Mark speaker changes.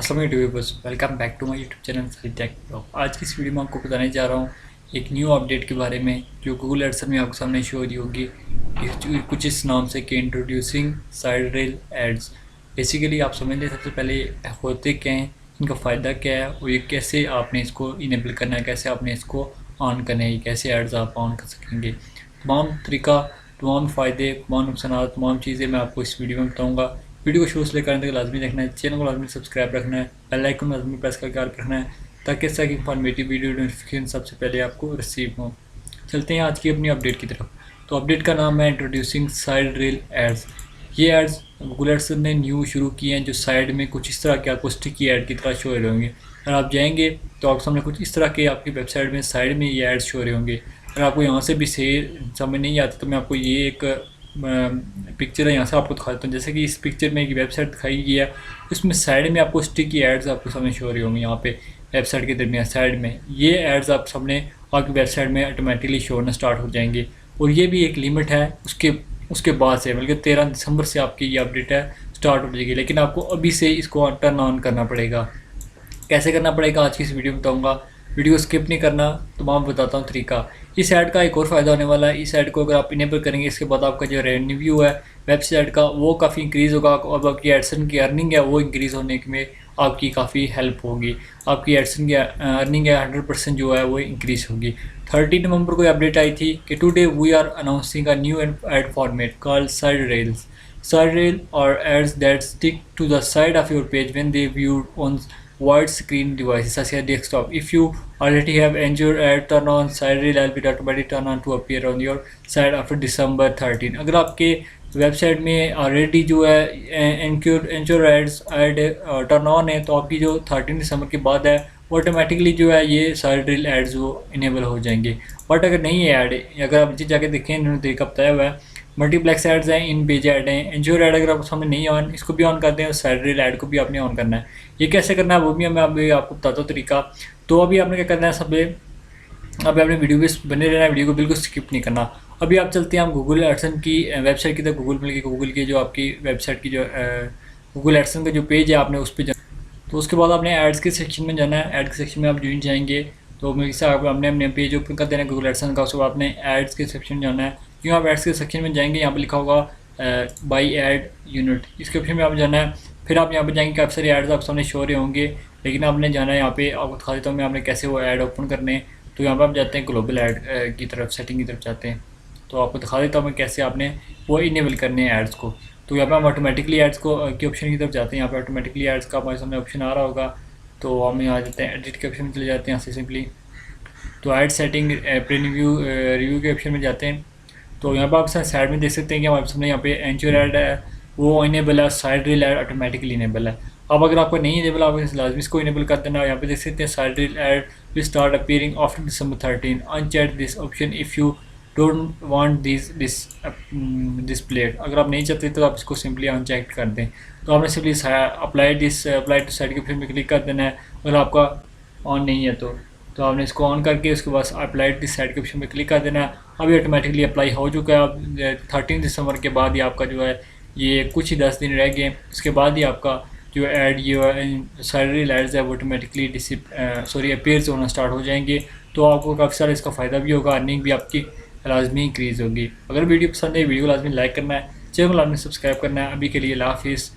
Speaker 1: अस्सलाम वालेकुम, welcome back to my YouTube channel Saleem tech blog. आज की इस वीडियो में आपको बताने जा रहा हूँ एक न्यू अपडेट के बारे में जो गूगल एडसन में आपके सामने शो हो रही होगी। कुछ इस नाम से कि introducing side rail ads. Basically आप समझ लें सबसे पहले होते क्या हैं, इनका फ़ायदा क्या है और ये कैसे आपने इसको इनेबल करना है, कैसे आपने इसको ऑन करना है, कैसे एड्स आप ऑन कर सकेंगे। तमाम तरीका, तमाम फ़ायदे, तमाम नुकसान, तमाम चीज़ें मैं आपको इस वीडियो में बताऊँगा। वीडियो को शुरू से लेकर अंत तक लाजमी देखना है, चैनल को लाजमी सब्सक्राइब रखना है, बेल आइकन लाजमी प्रेस करके ऑल रखना है ताकि इस तरह की इंफॉर्मेटिव वीडियो नोटिफिकेशन सबसे पहले आपको रिसीव हो। चलते हैं आज की अपनी अपडेट की तरफ। तो अपडेट का नाम है इंट्रोड्यूसिंग साइड रेल एड्स। ये एड्स गूगल एड्स ने न्यू शुरू किए हैं जो साइड में कुछ इस तरह के आपको स्टिकी एड की तरह शो हो रहे होंगे। अगर आप जाएंगे तो आपके सामने कुछ इस तरह के आपकी वेबसाइट में साइड में ये एड्स शो हो रहे होंगे। अगर आपको यहाँ से भी सही समझ नहीं आता तो मैं आपको ये एक पिक्चर है यहाँ से आपको दिखा देता हूँ। जैसे कि इस पिक्चर में एक वेबसाइट दिखाई गई है, उसमें साइड में आपको स्टिकी एड्स आपको सामने शो हो रही होंगी। यहाँ पे वेबसाइट के दरमियान साइड में ये एड्स आप सामने आपकी वेबसाइट में ऑटोमेटिकली शो होना स्टार्ट हो जाएंगे। और ये भी एक लिमिट है उसके बाद से, बल्कि 13 दिसंबर से आपकी ये अपडेट है स्टार्ट हो जाएगी। लेकिन आपको अभी से इसको टर्न ऑन करना पड़ेगा। कैसे करना पड़ेगा आज की इस वीडियो में बताऊँगा। वीडियो स्किप नहीं करना, तमाम बताता हूँ तरीका। इस ऐड का एक और फ़ायदा होने वाला है। इस ऐड को अगर आप इनेबल करेंगे इसके बाद आपका जो रेवेन्यू है वेबसाइट का वो काफ़ी इंक्रीज़ होगा और आपकी एडसन की अर्निंग है वो इंक्रीज़ होने में आपकी काफ़ी हेल्प होगी। आपकी एडसन की अर्निंग है 100% जो है वो इंक्रीज़ होगी। 30 नवंबर को अपडेट आई थी कि today we are announcing a new ad format called side rails. Side rail or ads that stick to the side of your page when they viewed on widescreen devices such as desktop. If you already have Anchor ad turn on, side rail will be automatically turn on to appear on your site after December 13। अगर आपके website में already जो है anchor ads ad turn on है तो आपकी जो 13 दिसंबर के बाद है ऑटोमेटिकली जो है ये साइड रेल एड्स वो इनेबल हो जाएंगे। बट अगर नहीं है ऐड, अगर आप नीचे जाके देखें इन्होंने तरीका बताया हुआ है। मल्टीप्लेक्स एड्स हैं, इन पेज ऐड हैं, एंचोर ऐड अगर आपको सामने नहीं ऑन, इसको भी ऑन करते हैं और साइड रेल ऐड को भी आपने ऑन करना है। ये कैसे करना है वो भी मैं अभी आपको बताता हूँ तरीका। तो अभी आपने क्या करना है, सब अभी आपने वीडियो भी बने रहना है, वीडियो को बिल्कुल स्किप नहीं करना। अभी आप चलते हैं हम गूगल एडसन की वेबसाइट की तरफ। गूगल की जो आपकी वेबसाइट की जो गूगल एडसन का जो पेज है आपने उस पर तो उसके बाद आपने एड्स के सेक्शन में जाना है। एड के सेक्शन में आप जुड़ जाएंगे तो मेरे हिसाब आपने अपने पेज ओपन कर देना है गूगल एडसन का। उसके बाद आपने एड्स के सेक्शन में जाना है। क्यों आप एड्स के सेक्शन में जाएंगे, यहाँ पे लिखा होगा बाई एड यूनिट, इसके ऑप्शन में आप जाना है। फिर आप यहाँ पे जाएंगे, काफ़ी सारे एड्स आप सामने शो हो रहे होंगे, लेकिन आपने जाना है यहाँ पे। आपको दिखा देता हूँ मैं आपने कैसे वो ऐड ओपन करने हैं। तो यहाँ पर आप जाते हैं ग्लोबल ऐड की तरफ, सेटिंग की तरफ जाते हैं। तो आपको दिखा देता हूँ मैं कैसे आपने वो इनेबल करने हैं एड्स को। तो यहाँ पर हम ऑटोमेटिकली एड्स को के ऑप्शन की तरफ जाते हैं। यहाँ पर ऑटोमेटिकली एड्स का हमारे सामने ऑप्शन आ रहा होगा। तो हम यहाँ जाते हैं एडिट के ऑप्शन में चले जाते हैं यहाँ से सिंपली। तो एड सेटिंग रिव्यू के ऑप्शन में जाते हैं। तो यहाँ पर आप साइड में देख सकते हैं कि हमारे सामने यहाँ पे एंचोर ऐड है वो इनेबल है, side rail add automatically enable है। अब अगर आपको नहीं इनेबल, आप लाजमी इसको इनेबल कर देना। यहाँ पे देख सकते हैं side rail add will start appearing after December 13। Uncheck this option if you don't want displayed. अगर आप नहीं चाहते तो आप इसको सिंपली अनचेक कर दें। तो आपने सिंपली अप्लाई टू साइड के ऑप्शन में क्लिक कर देना है। अगर आपका ऑन नहीं है तो आपने इसको ऑन करके उसके बाद अप्लाई दिस साइड के ऑप्शन में क्लिक कर देना है। अभी ऑटोमेटिकली अप्लाई हो चुका है। अब 13 दिसंबर के बाद ही आपका जो है ये कुछ ही 10 दिन रह गए, उसके बाद ही आपका जो ऐड ये साइड रेल एड्स है वो ऑटोमेटिकली अपीयर्स होना स्टार्ट हो जाएंगे। तो आपको काफ़ी सारा इसका फ़ायदा भी होगा, अर्निंग भी आपकी लाजमी इंक्रीज़ होगी। अगर वीडियो पसंद है वीडियो को लाजमी लाइक करना है, चैनल को लाजमी सब्सक्राइब करना है। अभी के लिए अल्लाह हाफिज़।